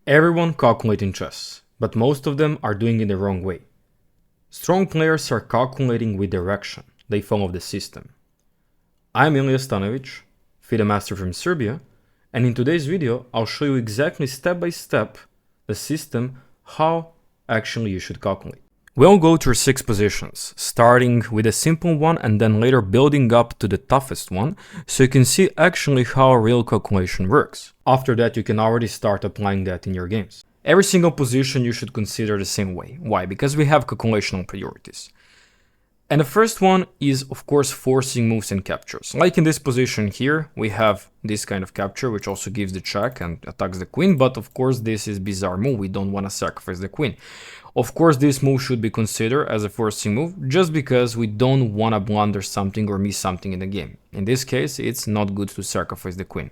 Everyone calculating chess, but most of them are doing it the wrong way. Strong players are calculating with direction, they follow the system. I'm Ilya Stanovic, FIDE master from Serbia, and in today's video I'll show you exactly step by step the system how actually you should calculate. We'll go through 6 positions, starting with a simple one and then later building up to the toughest one, so you can see actually how a real calculation works. After that you can already start applying that in your games. Every single position you should consider the same way. Why? Because we have calculational priorities. And the first one is, of course, forcing moves and captures. Like in this position here, we have this kind of capture, which also gives the check and attacks the queen. But of course, this is bizarre move. We don't want to sacrifice the queen. Of course, this move should be considered as a forcing move, just because we don't want to blunder something or miss something in the game. In this case, it's not good to sacrifice the queen.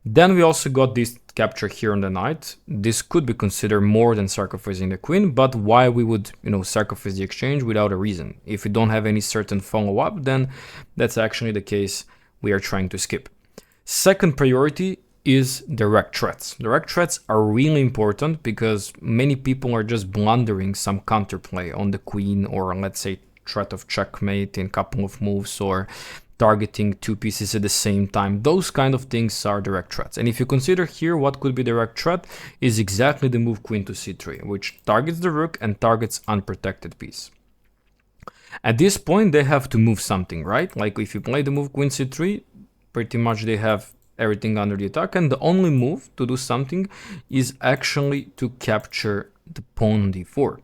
Then we also got this capture here on the knight. This could be considered more than sacrificing the queen, but why we would, sacrifice the exchange without a reason? If we don't have any certain follow-up, then that's actually the case we are trying to skip. Second priority is direct threats. Direct threats are really important because many people are just blundering some counterplay on the queen, or let's say threat of checkmate in a couple of moves, or targeting 2 pieces at the same time. Those kind of things are direct threats. And if you consider here what could be direct threat is exactly the move queen to c3, which targets the rook and targets unprotected piece. At this point they have to move something, right? Like if you play the move queen c3, pretty much they have everything under the attack, and the only move to do something is actually to capture the pawn d4.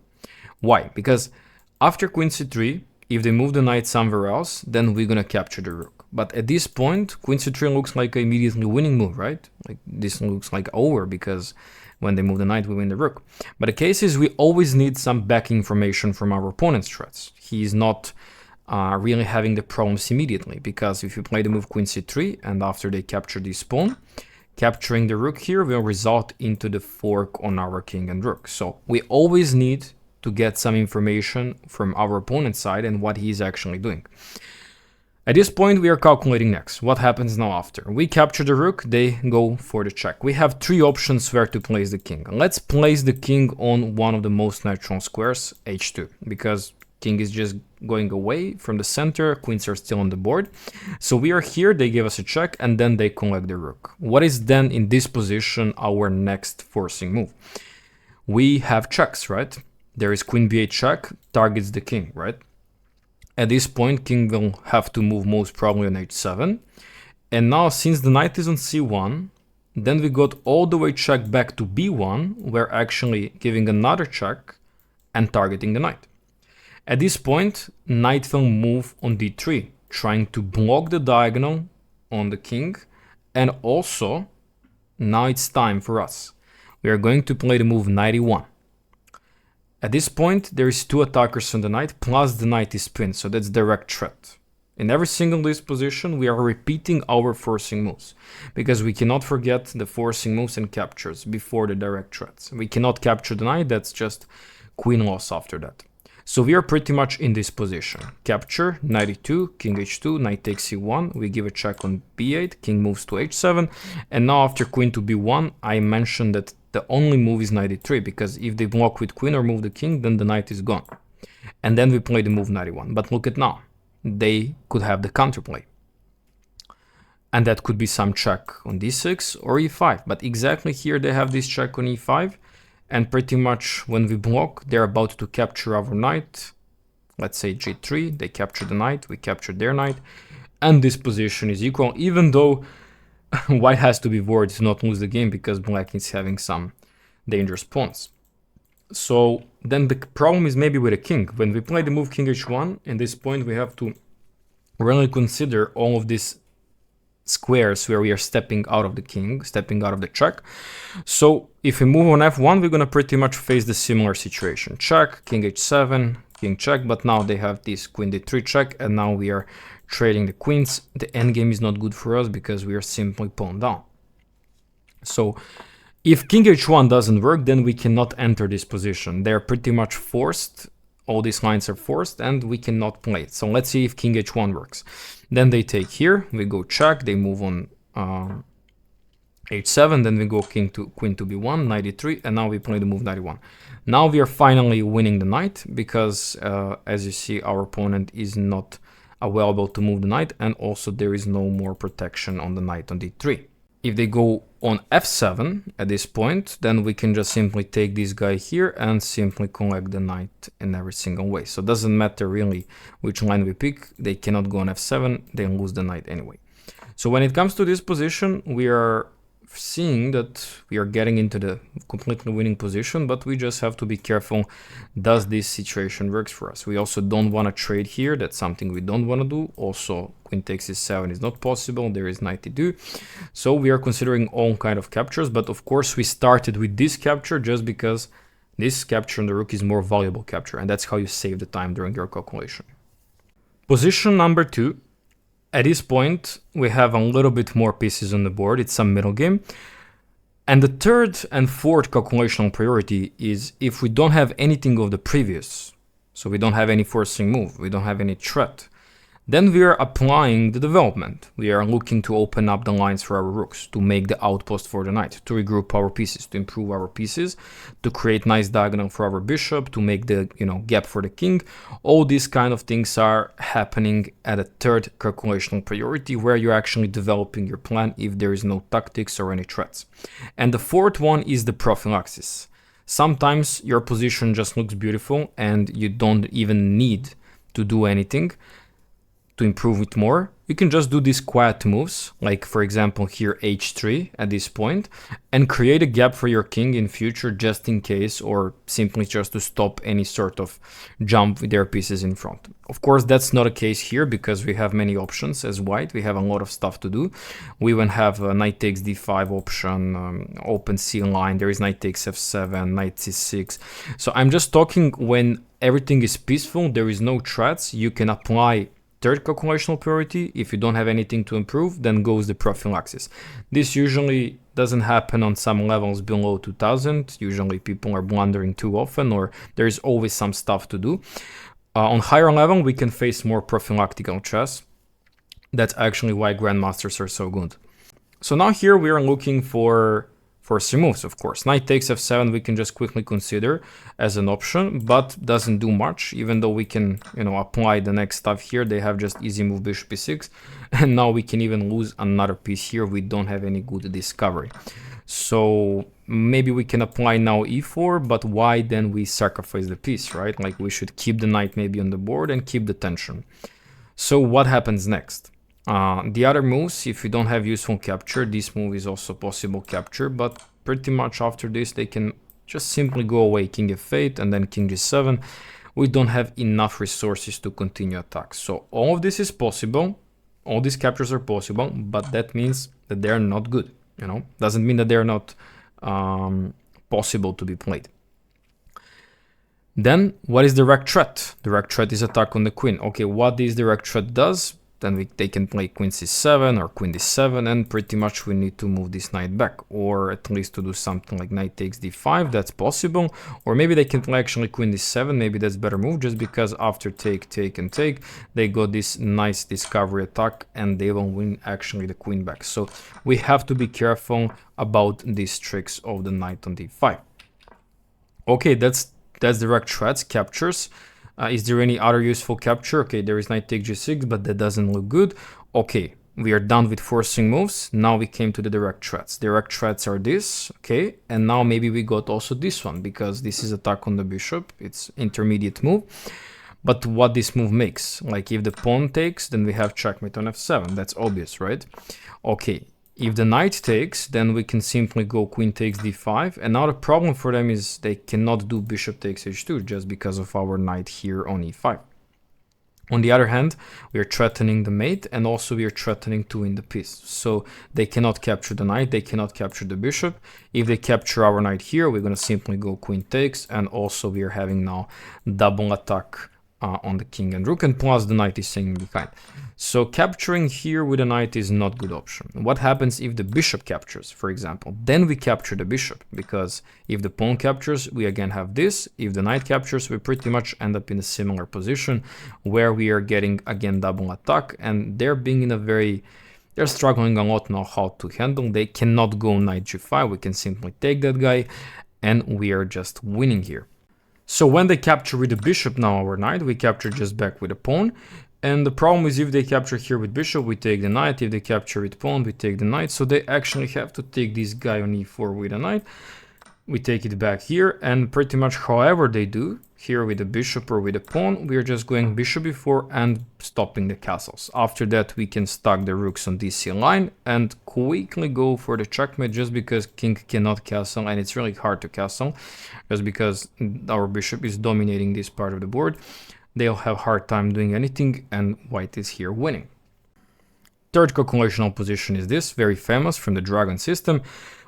Why? Because after queen c3, if they move the knight somewhere else, then we're gonna capture the rook. But at this point, queen c3 looks like an immediately winning move, right? Like this looks like over, because when they move the knight, we win the rook. But the case is we always need some back information from our opponent's threats. He's not really having the problems immediately, because if you play the move queen c3 and after they capture this pawn, capturing the rook here will result into the fork on our king and rook. So we always need to get some information from our opponent's side and what he's actually doing. At this point, we are calculating next. What happens now after? We capture the rook, they go for the check. We have 3 options where to place the king. Let's place the king on one of the most natural squares, h2, because king is just going away from the center, queens are still on the board. So we are here, they give us a check, and then they collect the rook. What is then in this position our next forcing move? We have checks, right? There is queen b8 check, targets the king, right? At this point, king will have to move most probably on h7. And now, since the knight is on c1, then we got all the way check back to b1, we're actually giving another check and targeting the knight. At this point, knight will move on d3, trying to block the diagonal on the king. And also, now it's time for us. We are going to play the move knight e1. At this point, there is 2 attackers on the knight, plus the knight is pinned, so that's direct threat. In every single disposition, we are repeating our forcing moves, because we cannot forget the forcing moves and captures before the direct threats. We cannot capture the knight, that's just queen loss after that. So we are pretty much in this position. Capture, knight e2, king h2, knight takes c1, we give a check on b8, king moves to h7, and now after queen to b1, I mentioned that the only move is knight e3, because if they block with queen or move the king, then the knight is gone. And then we play the move knight e1. But look at now, they could have the counterplay. And that could be some check on d6 or e5. But exactly here they have this check on e5. And pretty much when we block, they're about to capture our knight. Let's say g3, they capture the knight, we capture their knight. And this position is equal, even though white has to be worried to not lose the game because black is having some dangerous pawns. So then the problem is maybe with the king. When we play the move king h1, in this point we have to really consider all of these squares where we are stepping out of the king, stepping out of the check. So if we move on f1, we're gonna pretty much face the similar situation. Check, king h7, king check, but now they have this queen d3 check, and now we are trading the queens. The endgame is not good for us because we are simply pawn down. So if king h1 doesn't work, then we cannot enter this position. They're pretty much forced. All these lines are forced and we cannot play it. So let's see if king h1 works. Then they take here, we go check, they move on h7, then we go queen to b1, knight e3, and now we play the move knight e1. Now we are finally winning the knight because, as you see, our opponent is not available to move the knight, and also there is no more protection on the knight on d3. If they go on f7 at this point, then we can just simply take this guy here and simply collect the knight in every single way. So it doesn't matter really which line we pick, they cannot go on f7, they lose the knight anyway. So when it comes to this position, we are seeing that we are getting into the completely winning position, but we just have to be careful, does this situation works for us? We also don't want to trade here, that's something we don't want to do. Also, queen takes e7 is not possible, there is knight e2. So we are considering all kind of captures, but of course we started with this capture just because this capture on the rook is more valuable capture, and that's how you save the time during your calculation. Position number 2. At this point, we have a little bit more pieces on the board, it's a middle game. And the third and fourth calculational priority is if we don't have anything of the previous, so we don't have any forcing move, we don't have any threat, then we are applying the development. We are looking to open up the lines for our rooks, to make the outpost for the knight, to regroup our pieces, to improve our pieces, to create nice diagonal for our bishop, to make the gap for the king. All these kind of things are happening at a third calculational priority where you're actually developing your plan if there is no tactics or any threats. And the fourth one is the prophylaxis. Sometimes your position just looks beautiful and you don't even need to do anything to improve it more. You can just do these quiet moves, like for example here h3 at this point, and create a gap for your king in future just in case, or simply just to stop any sort of jump with their pieces in front. Of course, that's not a case here because we have many options as white. We have a lot of stuff to do. We even have a knight takes d5 option, open c line, there is knight takes f7, knight c6. So I'm just talking when everything is peaceful, there is no threats, you can apply third calculational priority. If you don't have anything to improve, then goes the prophylaxis. This usually doesn't happen on some levels below 2000. Usually people are blundering too often, or there's always some stuff to do. On higher level, we can face more prophylactical chess. That's actually why grandmasters are so good. So now here we are looking for some moves, of course. Knight takes f7 we can just quickly consider as an option, but doesn't do much, even though we can, apply the next stuff here. They have just easy move bishop e6, and now we can even lose another piece here. We don't have any good discovery. So maybe we can apply now e4, but why then we sacrifice the piece, right? Like we should keep the knight maybe on the board and keep the tension. So what happens next? The other moves, if you don't have useful capture, this move is also possible capture, but pretty much after this they can just simply go away, king f8 and then king g7. We don't have enough resources to continue attacks. So all of this is possible, all these captures are possible, but that means that they're not good, Doesn't mean that they're not possible to be played. Then what is direct threat? Direct threat is attack on the queen. Okay, what this direct threat does? Then they can play queen c7 or queen d7, and pretty much we need to move this knight back, or at least to do something like knight takes d5, that's possible. Or maybe they can play actually queen d7, maybe that's better move, just because after take, take, and take, they got this nice discovery attack, and they will win actually the queen back. So we have to be careful about these tricks of the knight on d5. Okay, that's direct threats, captures. Is there any other useful capture? Okay, there is knight take g6, but that doesn't look good. Okay, we are done with forcing moves. Now we came to the direct threats. Direct threats are this, okay? And now maybe we got also this one, because this is attack on the bishop. It's intermediate move. But what this move makes, like if the pawn takes, then we have checkmate on f7. That's obvious, right? Okay. If the knight takes, then we can simply go queen takes d5. And now the problem for them is they cannot do bishop takes h2 just because of our knight here on e5. On the other hand, we are threatening the mate, and also we are threatening to win the piece. So they cannot capture the knight, they cannot capture the bishop. If they capture our knight here, we're going to simply go queen takes, and also we are having now double attack on the king and rook, and plus the knight is staying behind. So capturing here with a knight is not a good option. What happens if the bishop captures, for example? Then we capture the bishop, because if the pawn captures, we again have this. If the knight captures, we pretty much end up in a similar position where we are getting again double attack, and they're being in a very they're struggling a lot now how to handle. They cannot go knight g5. We can simply take that guy and we are just winning here. So when they capture with the bishop now our knight, we capture just back with a pawn. And the problem is if they capture here with bishop, we take the knight. If they capture with pawn, we take the knight. So they actually have to take this guy on e4 with a knight. We take it back here, and pretty much however they do, here with the bishop or with the pawn, we are just going bishop e4 and stopping the castles. After that, we can stack the rooks on DC line and quickly go for the checkmate, just because king cannot castle, and it's really hard to castle, just because our bishop is dominating this part of the board. They'll have a hard time doing anything, and white is here winning. Third calculational position is this, very famous from the Dragon system.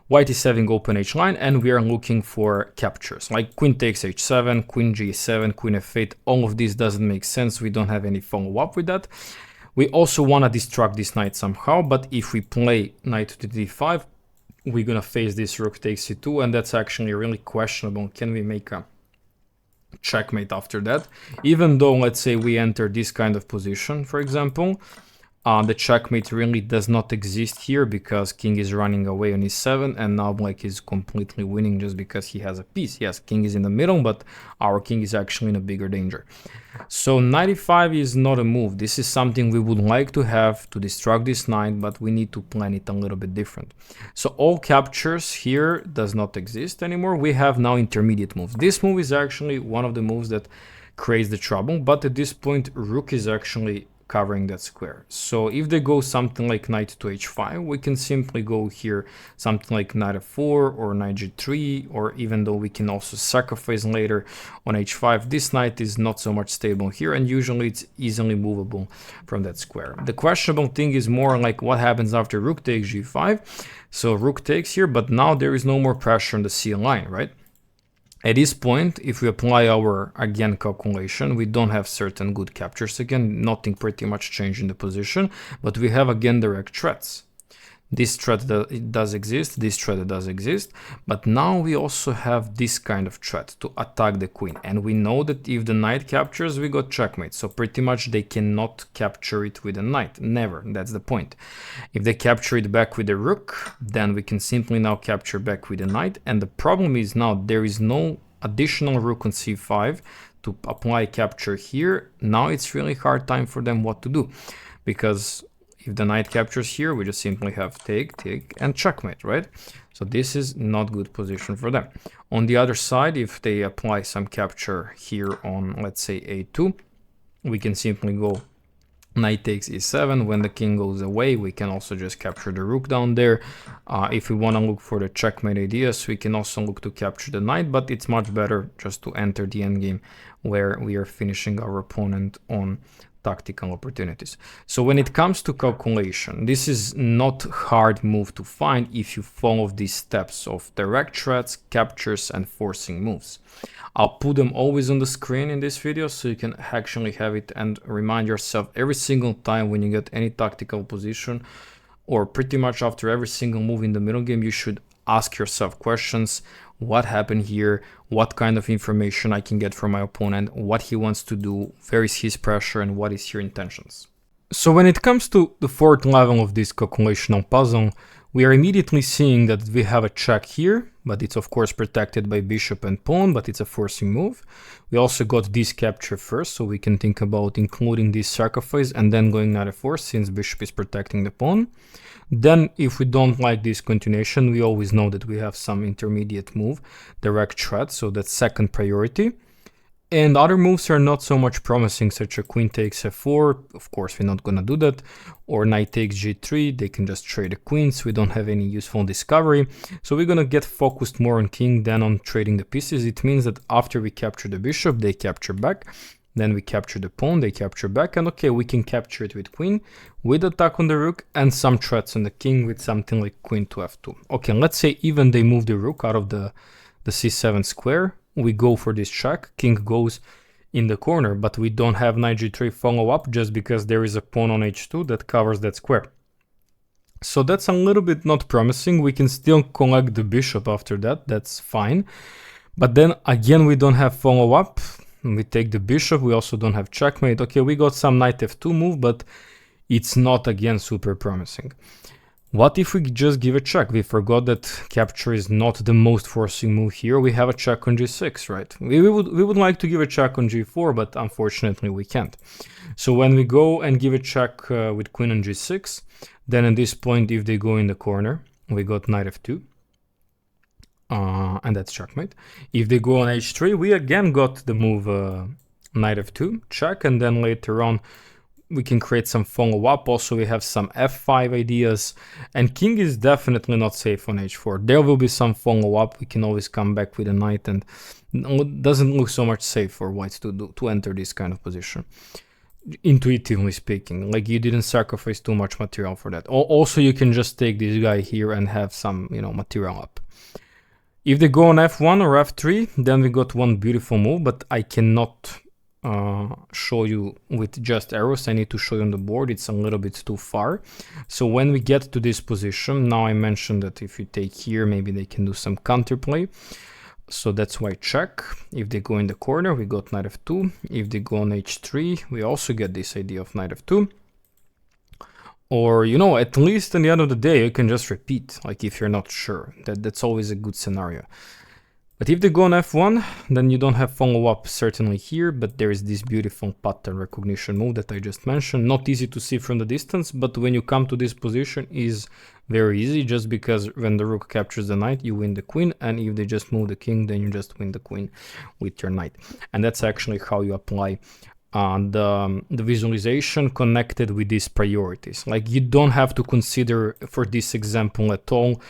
White is having open h line, and we are looking for captures, like queen takes h7, queen g7, queen f8. All of this doesn't make sense. We don't have any follow-up with that. We also want to distract this knight somehow, but if we play knight to d5, we're going to face this rook takes c2, and that's actually really questionable. Can we make a checkmate after that? Even though, let's say we enter this kind of position, for example, the checkmate really does not exist here because king is running away on e7, and now black is completely winning just because he has a piece. Yes, king is in the middle, but our king is actually in a bigger danger. So knight e5 is not a move. This is something we would like to have to distract this knight, but we need to plan it a little bit different. So all captures here does not exist anymore. We have now intermediate moves. This move is actually one of the moves that creates the trouble, but at this point rook is actually covering that square. So if they go something like knight to h5, we can simply go here something like knight f4 or knight g3, or even though we can also sacrifice later on h5, this knight is not so much stable here, and usually it's easily movable from that square. The questionable thing is more like what happens after rook takes g5. So rook takes here, but now there is no more pressure on the c line, right? At this point, if we apply our, again, calculation, we don't have certain good captures again, nothing pretty much changed in the position, but we have again direct threats. This threat does exist, this threat does exist, but now we also have this kind of threat to attack the queen. And we know that if the knight captures, we got checkmate. So pretty much they cannot capture it with a knight, never, that's the point. If they capture it back with the rook, then we can simply now capture back with the knight. And the problem is now there is no additional rook on c5 to apply capture here. Now it's really hard time for them what to do, because if the knight captures here, we just simply have take, and checkmate, right? So this is not good position for them. On the other side, if they apply some capture here on, let's say, a2, we can simply go knight takes e7. When the king goes away, we can also just capture the rook down there. If we want to look for the checkmate ideas, we can also look to capture the knight, but it's much better just to enter the endgame where we are finishing our opponent on tactical opportunities. So when it comes to calculation, this is not hard move to find if you follow these steps of direct threats, captures, and forcing moves. I'll put them always on the screen in this video so you can actually have it and remind yourself every single time when you get any tactical position, or pretty much after every single move in the middle game, you should ask yourself questions. What happened here? What kind of information I can get from my opponent? What he wants to do? Where is his pressure and what is your intentions? So when it comes to the fourth level of this calculational puzzle, we are immediately seeing that we have a check here, but it's of course protected by bishop and pawn, but it's a forcing move. We also got this capture first, so we can think about including this sacrifice and then going knight f4 since bishop is protecting the pawn. Then if we don't like this continuation, we always know that we have some intermediate move, direct threat, so that's second priority. And other moves are not so much promising, such as queen takes f4, of course we're not gonna do that, or knight takes g3, they can just trade the queens, we don't have any useful discovery. So we're gonna get focused more on king than on trading the pieces. It means that after we capture the bishop, they capture back, then we capture the pawn, they capture back, and okay, we can capture it with queen, with attack on the rook, and some threats on the king with something like queen to f2. Okay, let's say even they move the rook out of the c7 square, we go for this check, king goes in the corner, but we don't have knight g3 follow up just because there is a pawn on h2 that covers that square. So that's a little bit not promising. We can still collect the bishop after that, that's fine. But then again, we don't have follow up. We take the bishop, we also don't have checkmate. Okay, we got some knight f2 move, but it's not again super promising. What if we just give a check? We forgot that capture is not the most forcing move here. We have a check on g6, right? We would like to give a check on g4, but unfortunately we can't. So when we go and give a check with queen on g6, then at this point, if they go in the corner, we got knight f2. And that's checkmate. If they go on h3, we again got the move knight f2, check, and then later on we can create some follow-up. Also, we have some f5 ideas, and king is definitely not safe on h4. There will be some follow-up. We can always come back with a knight, and it doesn't look so much safe for whites to enter this kind of position. Intuitively speaking, like you didn't sacrifice too much material for that. Also, you can just take this guy here and have some, material up. If they go on f1 or f3, then we got one beautiful move, but I cannot show you with just arrows. I need to show you on the board. It's a little bit too far. So when we get to this position, now I mentioned that if you take here, maybe they can do some counterplay. So that's why check. If they go in the corner, we got knight f2. If they go on h3, we also get this idea of knight f2. Or, at least in the end of the day, you can just repeat, like if you're not sure. That's always a good scenario. But if they go on f1, then you don't have follow-up certainly here, but there is this beautiful pattern recognition move that I just mentioned. Not easy to see from the distance, but when you come to this position is very easy, just because when the rook captures the knight, you win the queen, and if they just move the king, then you just win the queen with your knight. And that's actually how you apply the visualization connected with these priorities. Like you don't have to consider for this example at all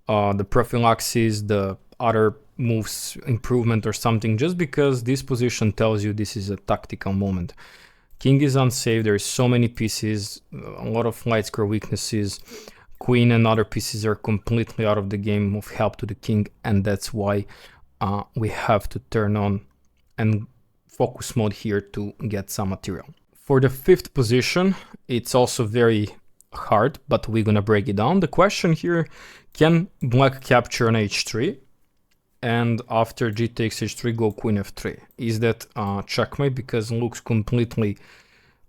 the prophylaxis, the other moves improvement or something, just because this position tells you this is a tactical moment. King is unsafe, there's so many pieces, a lot of light square weaknesses, queen and other pieces are completely out of the game of help to the king, and that's why we have to turn on and focus mode here to get some material. For the fifth position, it's also very hard, but we're gonna break it down. The question here, can black capture on h3? And after g takes h3, go queen f3. Is that checkmate? Because it looks completely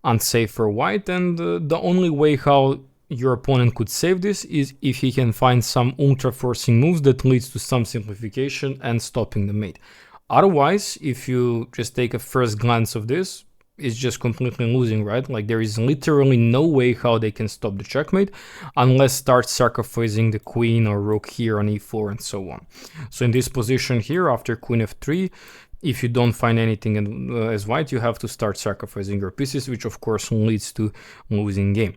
unsafe for white, and the only way how your opponent could save this is if he can find some ultra forcing moves that leads to some simplification and stopping the mate. Otherwise, if you just take a first glance of this, it's just completely losing, right? Like there is literally no way how they can stop the checkmate unless start sacrificing the queen or rook here on e4 and so on. So in this position here, after queen f3, if you don't find anything as white, you have to start sacrificing your pieces, which of course leads to losing game.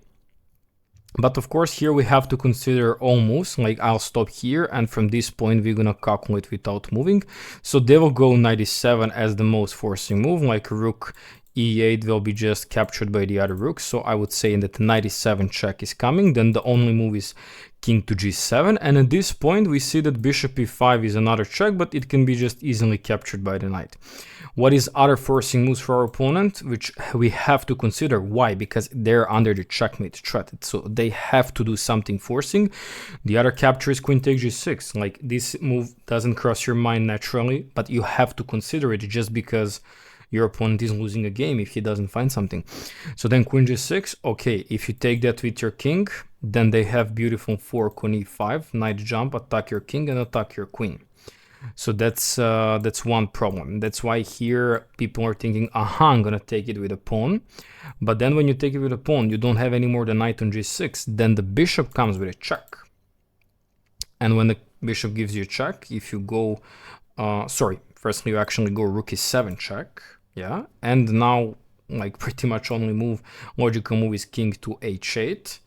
But of course here we have to consider all moves, like I'll stop here, and from this point we're gonna calculate without moving. So they will go knight e7 as the most forcing move, like rook e8 will be just captured by the other rook. So I would say that knight e7 check is coming, then the only move is king to g7, and at this point we see that bishop e5 is another check, but it can be just easily captured by the knight. What is other forcing moves for our opponent, which we have to consider? Why? Because they're under the checkmate threat, so they have to do something forcing. The other capture is queen takes g6. Like this move doesn't cross your mind naturally, but you have to consider it just because your opponent is losing a game if he doesn't find something. So then queen g6, okay, if you take that with your king, then they have beautiful fork on e5, knight jump, attack your king and attack your queen. So that's one problem. That's why here people are thinking, aha, I'm gonna take it with a pawn. But then when you take it with a pawn, you don't have any more the knight on g6, then the bishop comes with a check. And when the bishop gives you a check, if you go, firstly you actually go rook e7 check, yeah, and now like pretty much only logical move is king to h8,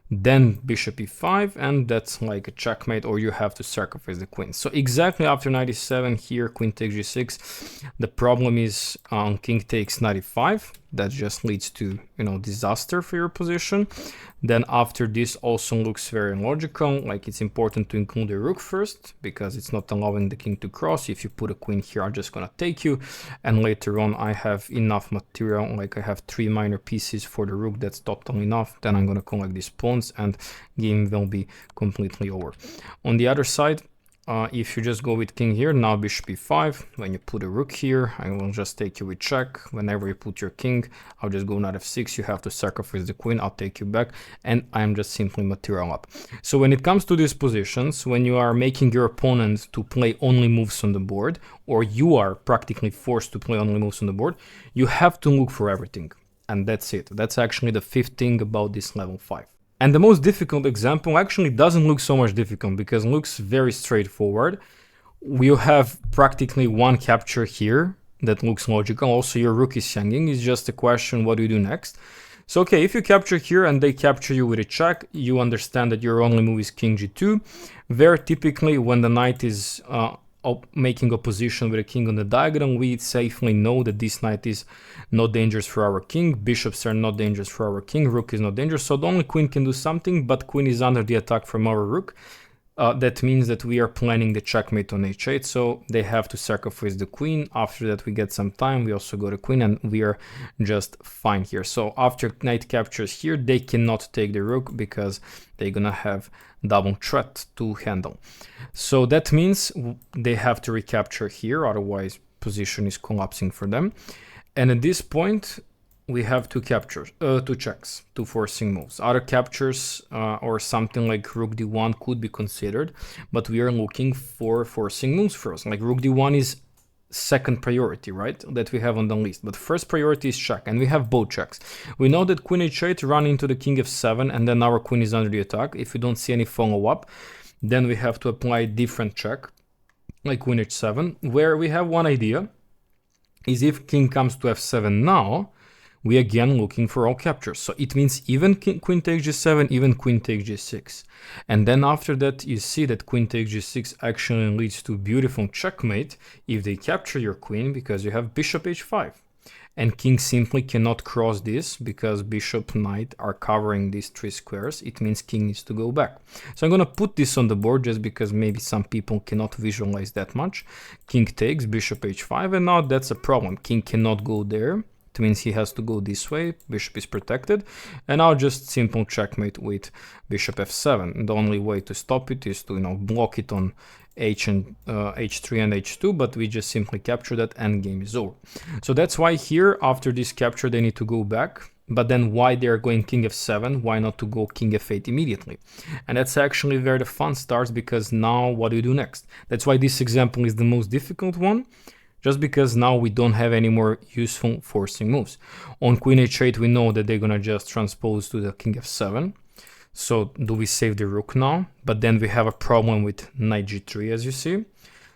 then bishop e5, and that's like a checkmate, or you have to sacrifice the queen. So exactly after knight e7 here, queen takes g6. The problem is king takes knight e5. That just leads to, disaster for your position. Then after this also looks very logical, like it's important to include the rook first, because it's not allowing the king to cross. If you put a queen here, I'm just gonna take you, and later on I have enough material, like I have 3 minor pieces for the rook, that's totally enough. Then I'm gonna collect these pawns and game will be completely over. On the other side, if you just go with king here, now bishop e5, when you put a rook here, I will just take you with check. Whenever you put your king, I'll just go knight f6, you have to sacrifice the queen, I'll take you back, and I'm just simply material up. So when it comes to these positions, when you are making your opponent to play only moves on the board, or you are practically forced to play only moves on the board, you have to look for everything. And that's it. That's actually the fifth thing about this level 5. And the most difficult example actually doesn't look so much difficult because it looks very straightforward. You have practically one capture here that looks logical. Also, your rook is hanging. It's just a question, what do you do next? So, okay, if you capture here and they capture you with a check, you understand that your only move is king g2. Very typically, when the knight is making opposition with a king on the diagonal, we safely know that this knight is not dangerous for our king, bishops are not dangerous for our king, rook is not dangerous, so the only queen can do something, but queen is under the attack from our rook. That means that we are planning the checkmate on h8, so they have to sacrifice the queen. After that we get some time, we also go to queen, and we are just fine here. So after knight captures here, they cannot take the rook because they're gonna have double threat to handle. So that means they have to recapture here, otherwise position is collapsing for them. And at this point, we have two captures, two checks, two forcing moves. Other captures or something like rook d1 could be considered, but we are looking for forcing moves first. Like rook d1 is second priority, right, that we have on the list, but first priority is check, and we have both checks. We know that queen h8 run into the king f7, and then our queen is under the attack. If we don't see any follow-up, then we have to apply a different check, like queen h7, where we have one idea, is if king comes to f7 now, we again looking for all captures. So it means even queen takes g7, even queen takes g6. And then after that, you see that queen takes g6 actually leads to beautiful checkmate if they capture your queen, because you have bishop h5. And king simply cannot cross this because bishop, knight are covering these three squares. It means king needs to go back. So I'm going to put this on the board just because maybe some people cannot visualize that much. King takes, bishop h5, and now that's a problem. King cannot go there. It means he has to go this way, bishop is protected, and now just simple checkmate with bishop f7. The only way to stop it is to, block it on h and h3 and h2, but we just simply capture that and game is over. So that's why here, after this capture, they need to go back. But then why they're going king f7, why not to go king f8 immediately? And that's actually where the fun starts, because now what do you do next? That's why this example is the most difficult one. Just because now we don't have any more useful forcing moves. On queen h8, we know that they're gonna just transpose to the king f7. So do we save the rook now? But then we have a problem with knight g3, as you see.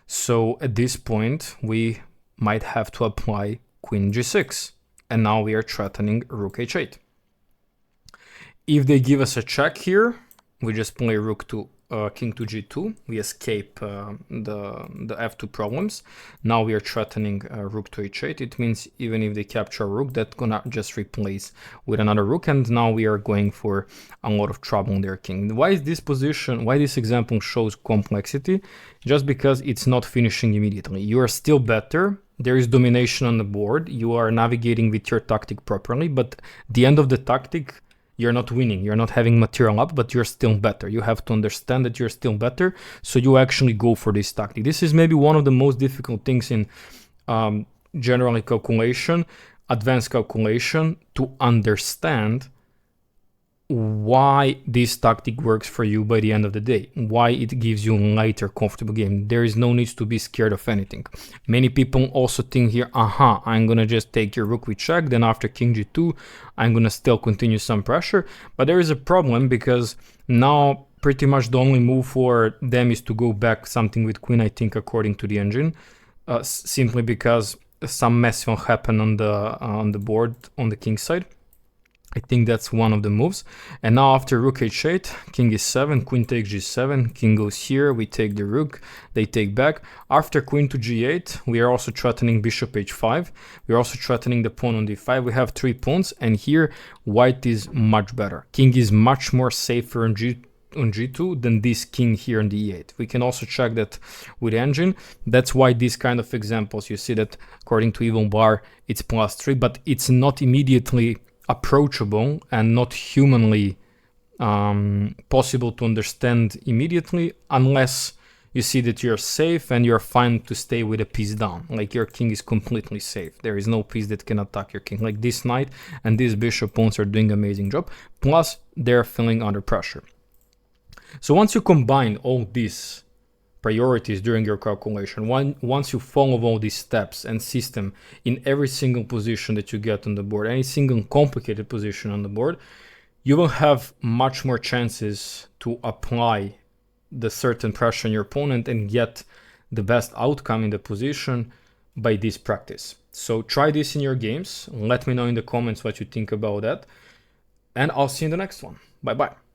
So at this point, we might have to apply queen g6. And now we are threatening rook h8. If they give us a check here, we just play rook to king to g2, we escape the f2 problems. Now we are threatening rook to h8. It means even if they capture a rook, that's gonna just replace with another rook, and now we are going for a lot of trouble on their king. Why is this position, why this example shows complexity? Just because it's not finishing immediately. You are still better. There is domination on the board. You are navigating with your tactic properly, but the end of the tactic, you're not winning, you're not having material up, but you're still better. You have to understand that you're still better, so you actually go for this tactic. This is maybe one of the most difficult things in general calculation, advanced calculation, to understand why this tactic works for you by the end of the day, why it gives you a lighter, comfortable game. There is no need to be scared of anything. Many people also think here, I'm gonna just take your rook with check, then after king g2, I'm gonna still continue some pressure. But there is a problem, because now pretty much the only move for them is to go back something with queen, I think, according to the engine, simply because some mess will happen on the board on the king side. I think that's one of the moves. And now after rook h8, king e7, queen takes g7, king goes here, we take the rook, they take back. After queen to g8, we are also threatening bishop h5. We're also threatening the pawn on d5. We have 3 pawns, and here white is much better. King is much more safer on g2 than this king here on d8. We can also check that with engine. That's why these kind of examples, you see that according to Evil Bar, it's +3, but it's not immediately approachable and not humanly possible to understand immediately, unless you see that you're safe and you're fine to stay with a piece down. Like your king is completely safe. There is no piece that can attack your king. Like this knight and this bishop pawns are doing an amazing job. Plus they're feeling under pressure. So once you combine all these priorities during your calculation, once you follow all these steps and system in every single position that you get on the board, any single complicated position on the board, you will have much more chances to apply the certain pressure on your opponent and get the best outcome in the position by this practice. So try this in your games. Let me know in the comments what you think about that. And I'll see you in the next one. Bye bye.